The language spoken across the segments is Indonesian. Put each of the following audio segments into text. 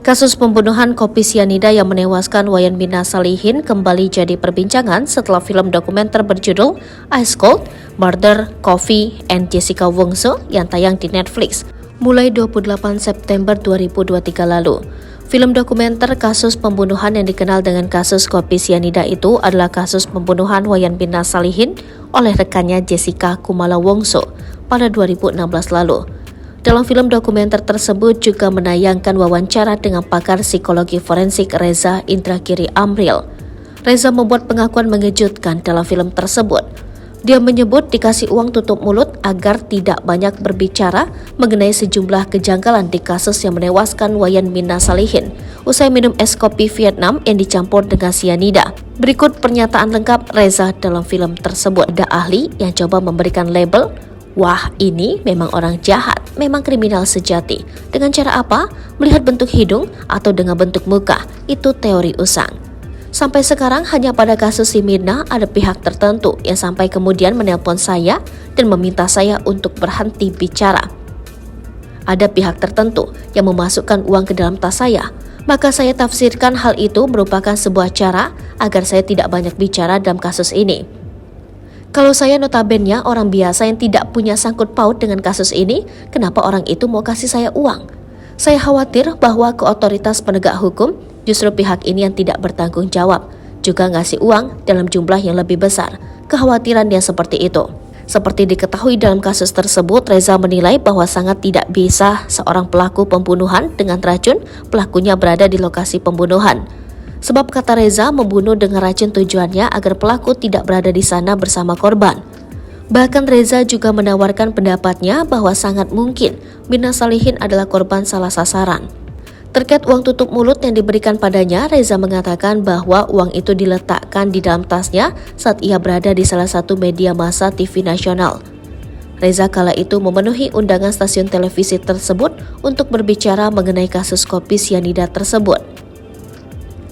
Kasus pembunuhan kopi sianida yang menewaskan Wayan Mirna Salihin kembali jadi perbincangan setelah film dokumenter berjudul Ice Cold, Murder, Coffee, and Jessica Wongso yang tayang di Netflix mulai 28 September 2023 lalu. Film dokumenter kasus pembunuhan yang dikenal dengan kasus kopi sianida itu adalah kasus pembunuhan Wayan Mirna Salihin oleh rekannya Jessica Kumala Wongso pada 2016 lalu. Dalam film dokumenter tersebut juga menayangkan wawancara dengan pakar psikologi forensik Reza Indragiri Amril. Reza membuat pengakuan mengejutkan dalam film tersebut. Dia menyebut dikasih uang tutup mulut agar tidak banyak berbicara mengenai sejumlah kejanggalan di kasus yang menewaskan Wayan Mirna Salihin usai minum es kopi Vietnam yang dicampur dengan sianida. Berikut pernyataan lengkap Reza dalam film tersebut. Ada ahli yang coba memberikan label, "Wah, ini memang orang jahat, memang kriminal sejati. Dengan cara apa? Melihat bentuk hidung atau dengan bentuk muka? Itu teori usang." Sampai sekarang hanya pada kasus si Mirna ada pihak tertentu yang sampai kemudian menelpon saya dan meminta saya untuk berhenti bicara. Ada pihak tertentu yang memasukkan uang ke dalam tas saya. Maka saya tafsirkan hal itu merupakan sebuah cara agar saya tidak banyak bicara dalam kasus ini. Kalau saya notabene orang biasa yang tidak punya sangkut paut dengan kasus ini, kenapa orang itu mau kasih saya uang? Saya khawatir bahwa ke otoritas penegak hukum, justru pihak ini yang tidak bertanggung jawab, juga ngasih uang dalam jumlah yang lebih besar. Kekhawatiran yang seperti itu. Seperti diketahui dalam kasus tersebut, Reza menilai bahwa sangat tidak bisa seorang pelaku pembunuhan dengan racun, pelakunya berada di lokasi pembunuhan. Sebab kata Reza, membunuh dengan racun tujuannya agar pelaku tidak berada di sana bersama korban. Bahkan Reza juga menawarkan pendapatnya bahwa sangat mungkin Mirna Salihin adalah korban salah sasaran. Terkait uang tutup mulut yang diberikan padanya, Reza mengatakan bahwa uang itu diletakkan di dalam tasnya saat ia berada di salah satu media massa TV nasional. Reza kala itu memenuhi undangan stasiun televisi tersebut untuk berbicara mengenai kasus kopi sianida tersebut.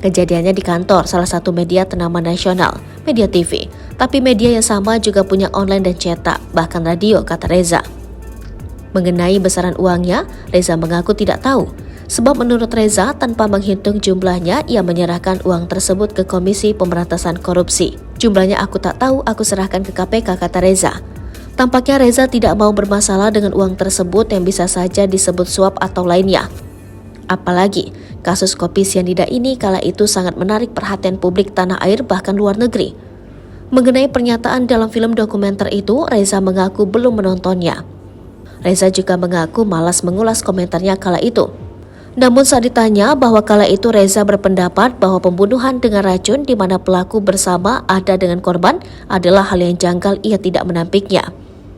Kejadiannya di kantor salah satu media ternama nasional, Media TV. Tapi media yang sama juga punya online dan cetak, bahkan radio, kata Reza. Mengenai besaran uangnya, Reza mengaku tidak tahu. Sebab menurut Reza, tanpa menghitung jumlahnya, ia menyerahkan uang tersebut ke Komisi Pemberantasan Korupsi. Jumlahnya aku tak tahu, aku serahkan ke KPK, kata Reza. Tampaknya Reza tidak mau bermasalah dengan uang tersebut yang bisa saja disebut suap atau lainnya. Apalagi, kasus kopi sianida ini kala itu sangat menarik perhatian publik tanah air bahkan luar negeri. Mengenai pernyataan dalam film dokumenter itu, Reza mengaku belum menontonnya. Reza juga mengaku malas mengulas komentarnya kala itu. Namun saat ditanya bahwa kala itu Reza berpendapat bahwa pembunuhan dengan racun di mana pelaku bersama ada dengan korban adalah hal yang janggal, ia tidak menampiknya.